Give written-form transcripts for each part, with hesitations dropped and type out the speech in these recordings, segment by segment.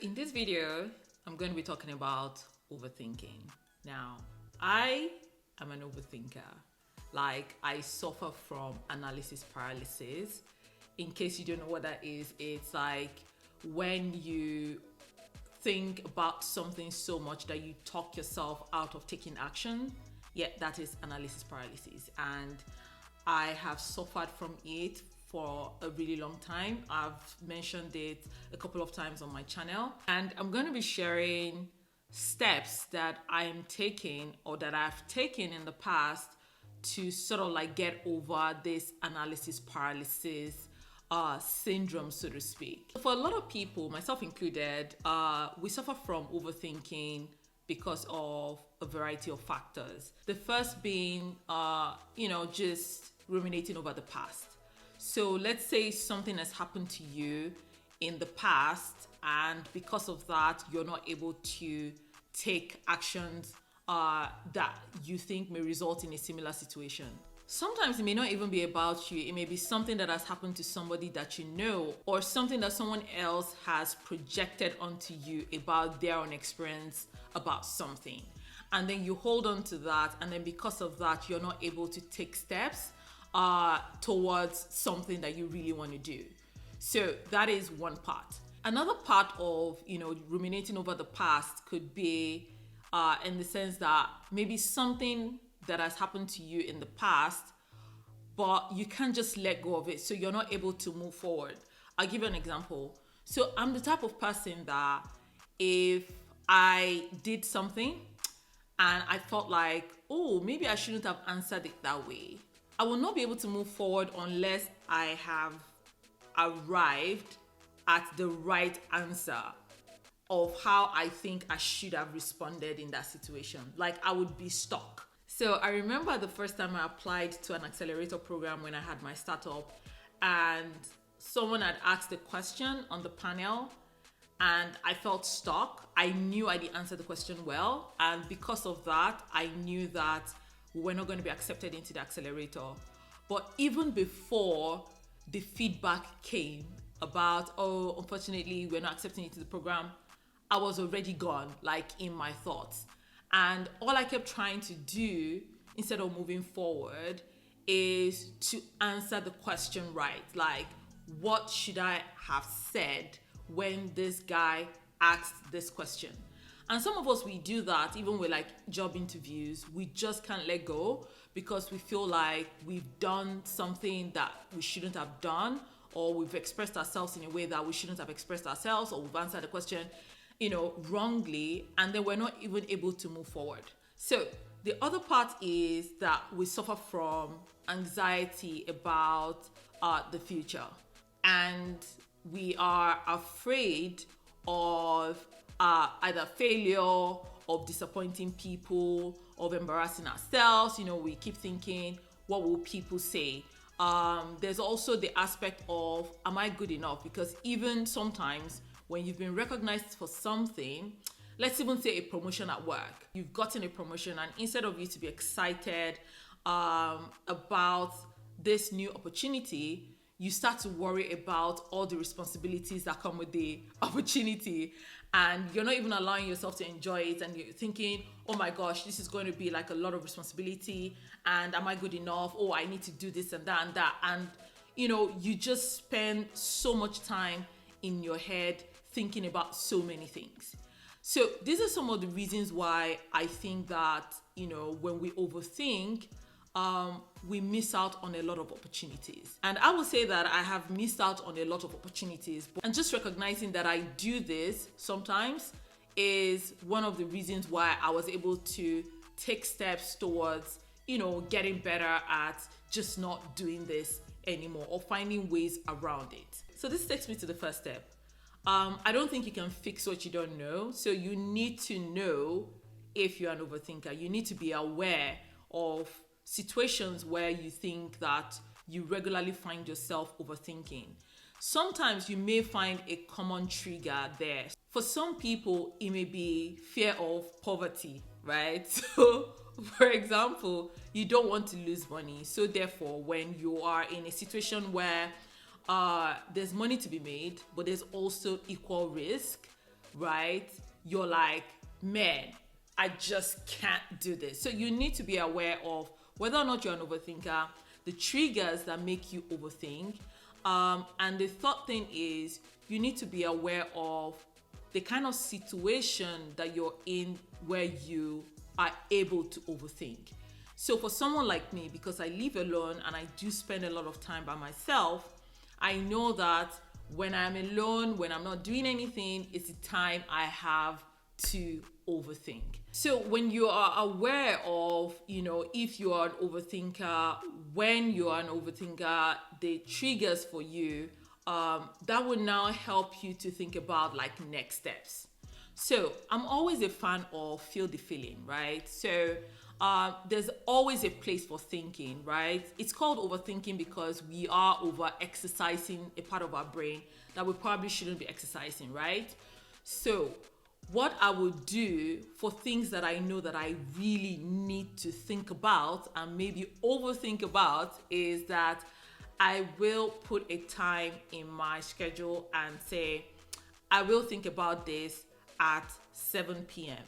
In this video, I'm going to be talking about overthinking. Now, I am an overthinker. Like, I suffer from analysis paralysis. In case you don't know what that is, it's like when you think about something so much that you talk yourself out of taking action. Yeah, that is analysis paralysis. And I have suffered from it for a really long time. I've mentioned it a couple of times on my channel, and I'm going to be sharing steps that I am taking or that I've taken in the past to sort of like get over this analysis paralysis syndrome, so to speak. For a lot of people, myself included, we suffer from overthinking because of a variety of factors. The first being, just ruminating over the past. So let's say something has happened to you in the past, and because of that, you're not able to take actions that you think may result in a similar situation. Sometimes it may not even be about you. It may be something that has happened to somebody that you know, or something that someone else has projected onto you about their own experience about something. And then you hold on to that, and then because of that, you're not able to take steps towards something that you really want to do. So that is one part. Another part of, ruminating over the past could be in the sense that maybe something that has happened to you in the past, but you can't just let go of it. So you're not able to move forward. I'll give you an example. So I'm the type of person that if I did something and I felt like, oh, maybe I shouldn't have answered it that way, I will not be able to move forward unless I have arrived at the right answer of how I think I should have responded in that situation. Like, I would be stuck. So I remember the first time I applied to an accelerator program when I had my startup, and someone had asked a question on the panel and I felt stuck. I knew I didn't answer the question well, and because of that, I knew that we were not going to be accepted into the accelerator. But even before the feedback came about, oh, unfortunately, we're not accepting you to the program, I was already gone, like in my thoughts. And all I kept trying to do instead of moving forward is to answer the question right. Like, what should I have said when this guy asked this question? And some of us, we do that even with like job interviews. We just can't let go because we feel like we've done something that we shouldn't have done, or we've expressed ourselves in a way that we shouldn't have expressed ourselves, or we've answered the question, wrongly, and then we're not even able to move forward. So the other part is that we suffer from anxiety about the future, and we are afraid of either failure, of disappointing people, of embarrassing ourselves. We keep thinking, what will people say? There's also the aspect of, am I good enough? Because even sometimes when you've been recognized for something, let's even say a promotion at work, you've gotten a promotion, and instead of you to be excited about this new opportunity, you start to worry about all the responsibilities that come with the opportunity, and you're not even allowing yourself to enjoy it, and you're thinking, oh my gosh, this is going to be like a lot of responsibility, and am I good enough? Oh, I need to do this and that and that. And you just spend so much time in your head thinking about so many things. So these are some of the reasons why I think that when we overthink, we miss out on a lot of opportunities. And I will say that I have missed out on a lot of opportunities. And just recognizing that I do this sometimes is one of the reasons why I was able to take steps towards, getting better at just not doing this anymore, or finding ways around it. So this takes me to the first step. I don't think you can fix what you don't know. So you need to know if you're an overthinker. You need to be aware of situations where you think that you regularly find yourself overthinking. Sometimes you may find a common trigger there. For some people, it may be fear of poverty, right? So, for example, you don't want to lose money. So therefore, when you are in a situation where there's money to be made, but there's also equal risk, right? You're like, man, I just can't do this. So you need to be aware of whether or not you're an overthinker, the triggers that make you overthink. And the third thing is you need to be aware of the kind of situation that you're in where you are able to overthink. So for someone like me, because I live alone and I do spend a lot of time by myself, I know that when I'm alone, when I'm not doing anything, it's the time I have to overthink. So when you are aware of, if you are an overthinker, when you are an overthinker, the triggers for you, that will now help you to think about like next steps. So I'm always a fan of feel the feeling, right? So there's always a place for thinking, right? It's called overthinking because we are over exercising a part of our brain that we probably shouldn't be exercising, right? So what I would do for things that I know that I really need to think about and maybe overthink about is that I will put a time in my schedule and say, I will think about this at 7 p.m.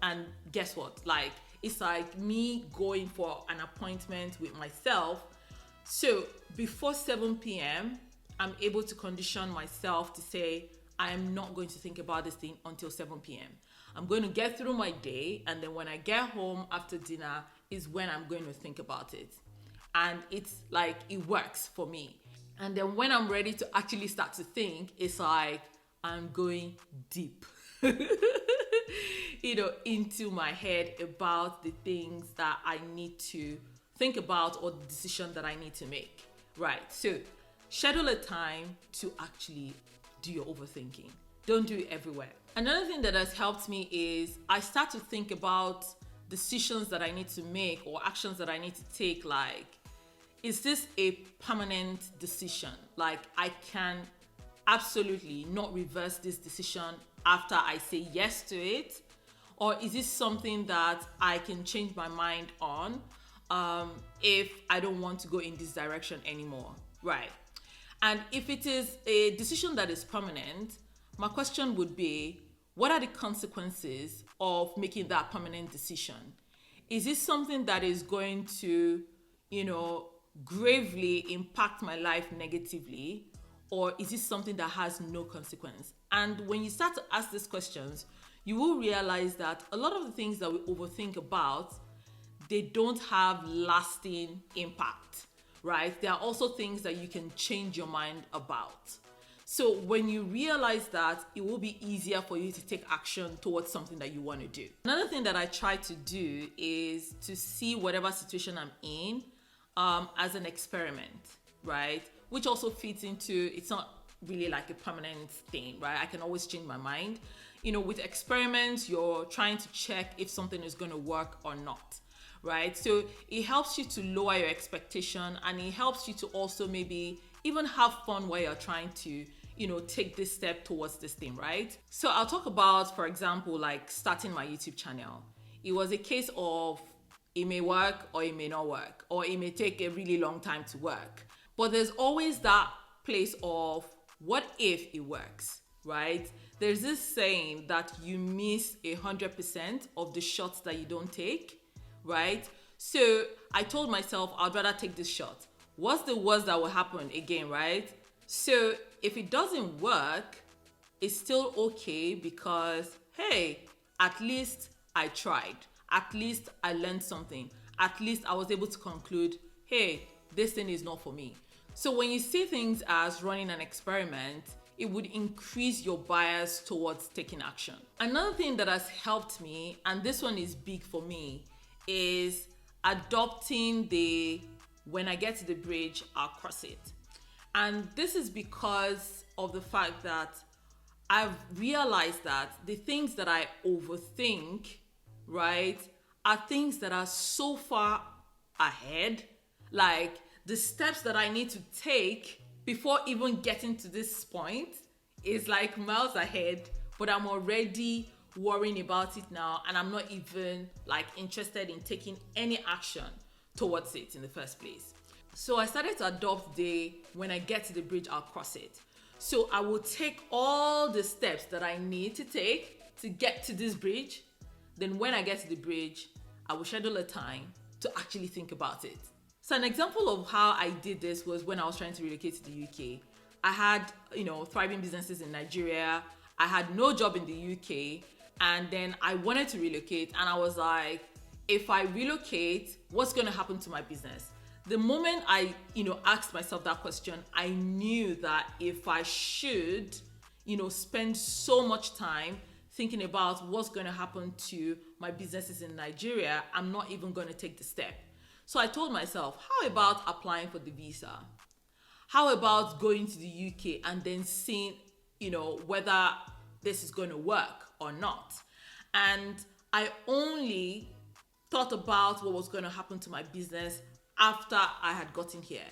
And guess what? Like, it's like me going for an appointment with myself. So before 7 p.m., I'm able to condition myself to say, I am not going to think about this thing until 7 p.m. I'm going to get through my day, and then when I get home after dinner is when I'm going to think about it. And it's like, it works for me. And then when I'm ready to actually start to think, it's like I'm going deep, into my head about the things that I need to think about or the decision that I need to make, right? So schedule a time to actually do your overthinking. Don't do it everywhere. Another thing that has helped me is I start to think about decisions that I need to make or actions that I need to take. Like, is this a permanent decision? Like, I can absolutely not reverse this decision after I say yes to it? Or is this something that I can change my mind on if I don't want to go in this direction anymore, right? And if it is a decision that is permanent, my question would be, what are the consequences of making that permanent decision? Is this something that is going to, gravely impact my life negatively? Or is this something that has no consequence? And when you start to ask these questions, you will realize that a lot of the things that we overthink about, they don't have lasting impact, right? There are also things that you can change your mind about. So when you realize that, it will be easier for you to take action towards something that you want to do. Another thing that I try to do is to see whatever situation I'm in as an experiment, right? Which also fits into, it's not really like a permanent thing, right? I can always change my mind. With experiments, you're trying to check if something is going to work or not, right? So it helps you to lower your expectation, and it helps you to also maybe even have fun while you're trying to, take this step towards this thing, right? So I'll talk about, for example, like starting my YouTube channel. It was a case of it may work or it may not work, or it may take a really long time to work. But there's always that place of what if it works, right? There's this saying that you miss 100% of the shots that you don't take, right? So I told myself I'd rather take this shot. What's the worst that will happen again, right? So if it doesn't work, it's still okay because, hey, at least I tried. At least I learned something. At least I was able to conclude, hey, this thing is not for me. So when you see things as running an experiment, it would increase your bias towards taking action. Another thing that has helped me, and this one is big for me, is adopting the when I get to the bridge, I'll cross it. And this is because of the fact that I've realized that the things that I overthink, right, are things that are so far ahead. Like the steps that I need to take before even getting to this point is like miles ahead, but I'm already worrying about it now, and I'm not even like interested in taking any action towards it in the first place. So I started to adopt the when I get to the bridge, I'll cross it. So I will take all the steps that I need to take to get to this bridge. Then when I get to the bridge, I will schedule a time to actually think about it. So an example of how I did this was when I was trying to relocate to the UK. I had, thriving businesses in Nigeria. I had no job in the UK. And then I wanted to relocate. And I was like, if I relocate, what's going to happen to my business? The moment I, asked myself that question, I knew that if I should, spend so much time thinking about what's going to happen to my businesses in Nigeria, I'm not even going to take the step. So I told myself, how about applying for the visa? How about going to the UK and then seeing, whether this is going to work or not? And I only thought about what was going to happen to my business after I had gotten here.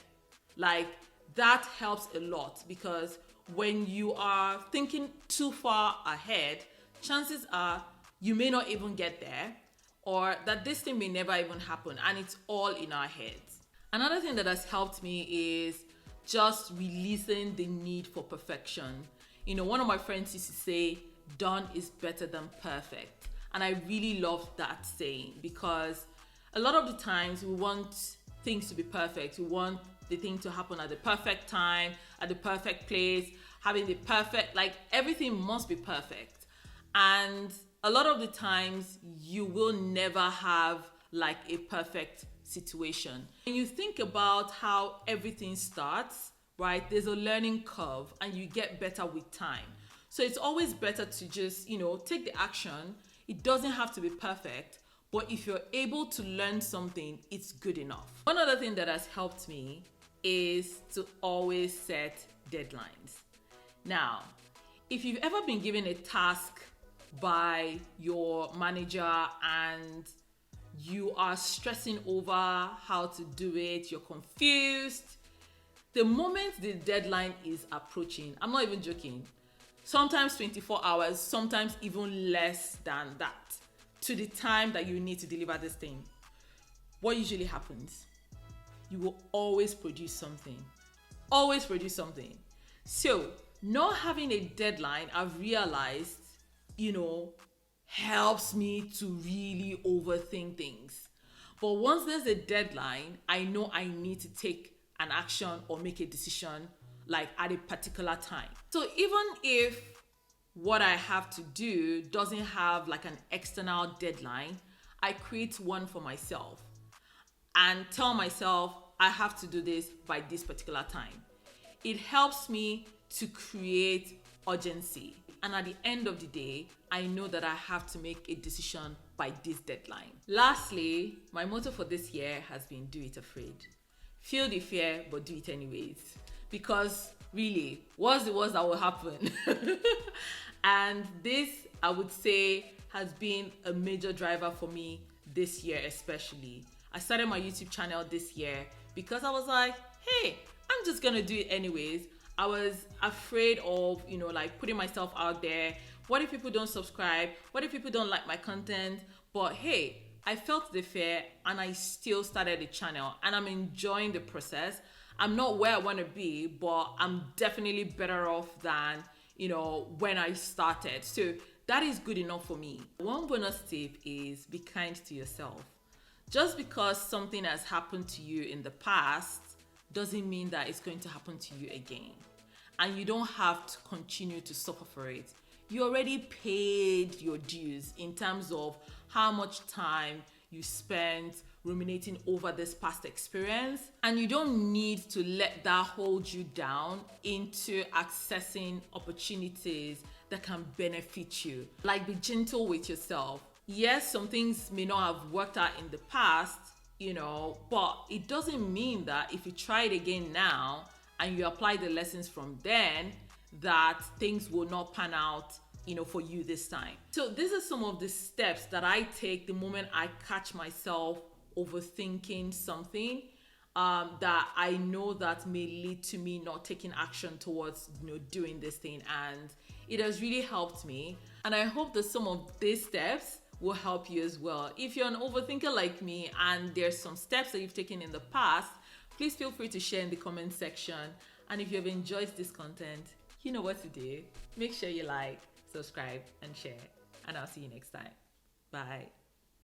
Like, that helps a lot, because when you are thinking too far ahead, chances are you may not even get there, or that this thing may never even happen, and it's all in our heads. Another thing that has helped me is just releasing the need for perfection. One of my friends used to say, done is better than perfect. And I really love that saying, because a lot of the times we want things to be perfect. We want the thing to happen at the perfect time, at the perfect place, having the perfect, everything must be perfect. And a lot of the times you will never have a perfect situation. When you think about how everything starts, right, there's a learning curve and you get better with time. So it's always better to just, take the action. It doesn't have to be perfect, but if you're able to learn something, it's good enough. One other thing that has helped me is to always set deadlines. Now, if you've ever been given a task by your manager and you are stressing over how to do it, you're confused, the moment the deadline is approaching, I'm not even joking, sometimes 24 hours, sometimes even less than that, to the time that you need to deliver this thing, what usually happens? You will always produce something. Always produce something. So, not having a deadline, I've realized, helps me to really overthink things. But once there's a deadline, I know I need to take an action or make a decision at a particular time. So even if what I have to do doesn't have an external deadline, I create one for myself and tell myself I have to do this by this particular time. It helps me to create urgency. And at the end of the day, I know that I have to make a decision by this deadline. Lastly, my motto for this year has been do it afraid. Feel the fear, but do it anyways. Because really, what's the worst that will happen? And this, I would say, has been a major driver for me this year especially. I started my YouTube channel this year because I was like, hey, I'm just gonna do it anyways. I was afraid of, putting myself out there. What if people don't subscribe? What if people don't like my content? But hey, I felt the fear and I still started the channel and I'm enjoying the process. I'm not where I want to be, but I'm definitely better off than, when I started. So that is good enough for me. One bonus tip is be kind to yourself. Just because something has happened to you in the past doesn't mean that it's going to happen to you again. And you don't have to continue to suffer for it. You already paid your dues in terms of how much time you spent ruminating over this past experience, and you don't need to let that hold you down into accessing opportunities that can benefit you. Be gentle with yourself. Yes, some things may not have worked out in the past, but it doesn't mean that if you try it again now and you apply the lessons from then, that things will not pan out for you this time. So these are some of the steps that I take the moment I catch myself overthinking something that I know that may lead to me not taking action towards doing this thing, and it has really helped me. And I hope that some of these steps will help you as well. If you're an overthinker like me and there's some steps that you've taken in the past, please feel free to share in the comment section. And if you have enjoyed this content, You know what to do. Make sure you like, subscribe, and share. And I'll see you next time. Bye.